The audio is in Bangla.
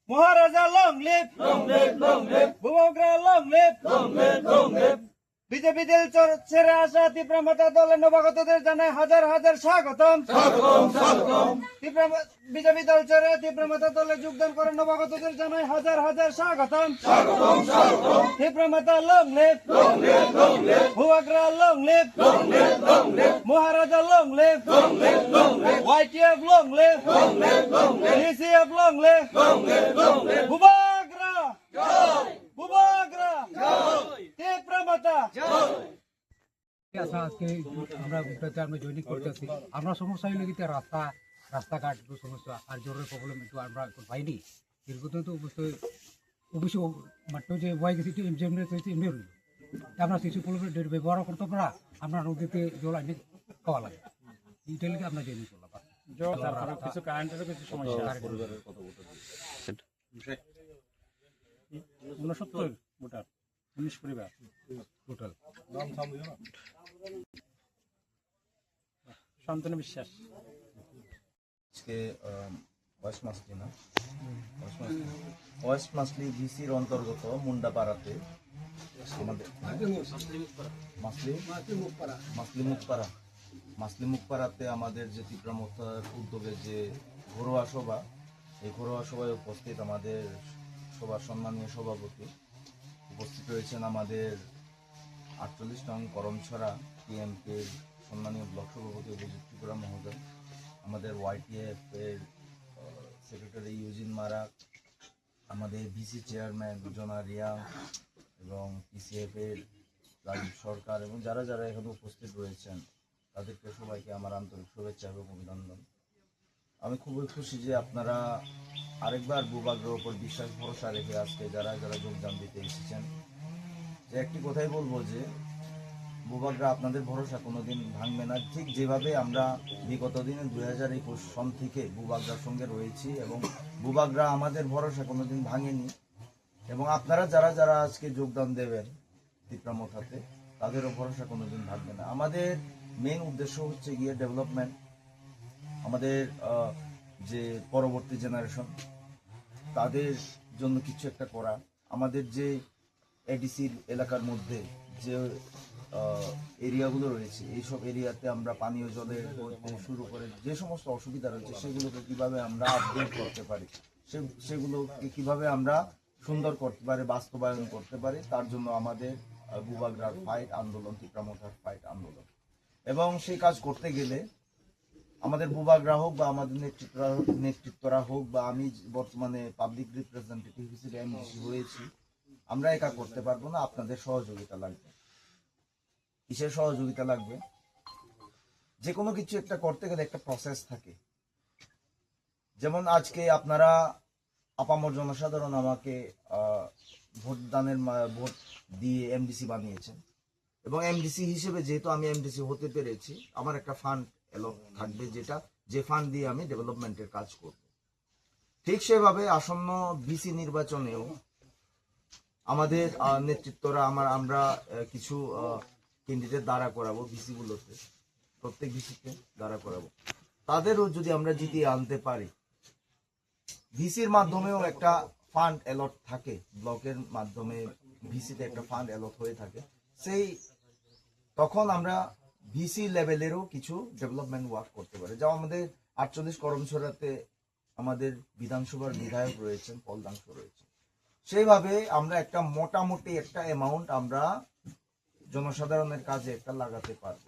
মহারাজা লং লিভ, ভূমগ্রা লং লিভ। বিজেপি দল ছেড়ে আসা তীব্রমতা দলের নবাগতদের জানায় হাজার হাজার স্বাগতম। বিজেপি দল ছেড়ে তীব্রমতা দলে যোগদান করে নবাগতদের জানায় হাজার হাজার স্বাগতম। তীব্রমতা লং লিভ, ভুয়াগ্রা লং লিভ, মহারাজা long live, YTF long live, DCF long live, ভুয়াগ্রা ভুয়াগ্রা তীব্রমতা। আজকে আমরা জয়েনিং করতেছি। আমরা সমস্যা হইলে কিন্তু রাস্তাঘাট একটু সমস্যা আর জোরের প্রবলেম একটু আমরা পাইনি। দীর্ঘদিন তো অবশ্যই মাত্র যে বয় গেছি এমনি রইল। আমরা শিশু প্রবলেম ব্যবহার করতে পারা আমরা নদীতে জল আনি খাওয়া লাগে। এইটা লিখে আমরা জয়েনিং করলাম। কিছু কারেন্টেরও কিছু সমস্যা। 69 ভোটার, 19 পরিবার টোটাল। শান্তনু বিশ্বাস আজকে ওয়েস্ট মাসলি ভিসির অন্তর্গত মুন্ডাপাড়াতে আমাদের মাসলি মুখপাড়াতে আমাদের যে তীব্রমতার উদ্যোগে যে ঘরোয়া সভা, এই ঘরোয়া সভায় উপস্থিত আমাদের সবার সম্মানীয় সভাপতি উপস্থিত রয়েছেন, আমাদের 48 নং করমছড়া টিএমকের সম্মানীয় ব্লক সভাপতি অভিজিৎ ত্রিপুরা মহোদয়, আমাদের YTF এর সেক্রেটারি ইউজিন মারাক, আমাদের ভিসি চেয়ারম্যান রুজনা রিয়া এবং PCF এর রাজীব সরকার এবং যারা যারা এখানে উপস্থিত রয়েছেন তাদেরকে সবাইকে আমার আন্তরিক শুভেচ্ছা এবং অভিনন্দন। আমি খুবই খুশি যে আপনারা আরেকবার ভূভাগ্যের ওপর বিশ্বাস ভরসা রেখে আজকে যারা যারা যোগদান দিতে এসেছেন, যে একটি কথাই বলবো যে ভূভাগ্যা আপনাদের ভরসা কোনোদিন ভাঙবে না। ঠিক যেভাবে আমরা বিগত দিনে 2021 সন থেকে ভূভাগ্যার সঙ্গে রয়েছি এবং ভূভাগ্যা আমাদের ভরসা কোনোদিন ভাঙেনি এবং আপনারা যারা যারা আজকে যোগদান দেবেন তীব্রমতাতে তাদেরও ভরসা কোনোদিন ভাঙবে না। আমাদের মেইন উদ্দেশ্য হচ্ছে গিয়ে ডেভেলপমেন্ট, আমাদের যে পরবর্তী জেনারেশন তাদের জন্য কিছু একটা করা, আমাদের যে এডিসির এলাকার মধ্যে যে এরিয়াগুলো রয়েছে এইসব এরিয়াতে আমরা পানীয় জলের শুরু করে যে সমস্ত অসুবিধা রয়েছে সেগুলোকে কিভাবে আমরা আপডেট করতে পারি, সেগুলোকে কিভাবে আমরা সুন্দর করতে পারি, বাস্তবায়ন করতে পারি, তার জন্য আমাদের ভূভাগ্যার ফাইট আন্দোলন, তীব্রমতার ফাইট আন্দোলন। এবং সেই কাজ করতে গেলে আমাদের ভূভাগ্যা হোক বা আমাদের নেতৃত্বরা হোক বা আমি বর্তমানে পাবলিক রিপ্রেজেন্টেটিভ হিসেবে এমডিসি হয়েছি, আমরা একা করতে পারবো না, আপনাদের সহযোগিতা লাগবে। কিসের সহযোগিতা লাগবে? যে কোনো কিছু একটা করতে গেলে একটা প্রসেস থাকে। যেমন আজকে আপনারা আপামর জনসাধারণ আমাকে ভোট দিয়ে এমডিসি বানিয়েছেন এবং এমডিসি হিসেবে যেহেতু আমি এমডিসি হতে পেরেছি, আমার একটা ফান্ড থাকবে যে ফান্ড দিয়ে আমি ডেভেলপমেন্টের কাজ করব। ঠিক সেভাবে আসন্ন ভিসি নির্বাচনেও আমাদের নেতৃত্বরা আমরা কিছু ক্যান্ডিডেট দাঁড়া করাবো ভিসিগুলোতে, প্রত্যেক ভিসিতে দাঁড়া করাবো। তাদেরও যদি আমরা জিতিয়ে আনতে পারি, ভিসির মাধ্যমেও একটা ফান্ড অ্যালট থাকে, ব্লকের মাধ্যমে ভিসিতে একটা ফান্ড অ্যালট হয়ে থাকে, তখন আমরা ভিসি লেভেলেরও কিছু ডেভেলপমেন্ট ওয়ার্ক করতে পারি। যেমন আমাদের 48 করমছড়াতে আমাদের বিধানসভার বিধায়ক রয়েছেন, পলদাংশ রয়েছে, সেইভাবে আমরা একটা মোটামুটি একটা অ্যামাউন্ট আমরা জনসাধারণের কাজে একটা লাগাতে পারবো।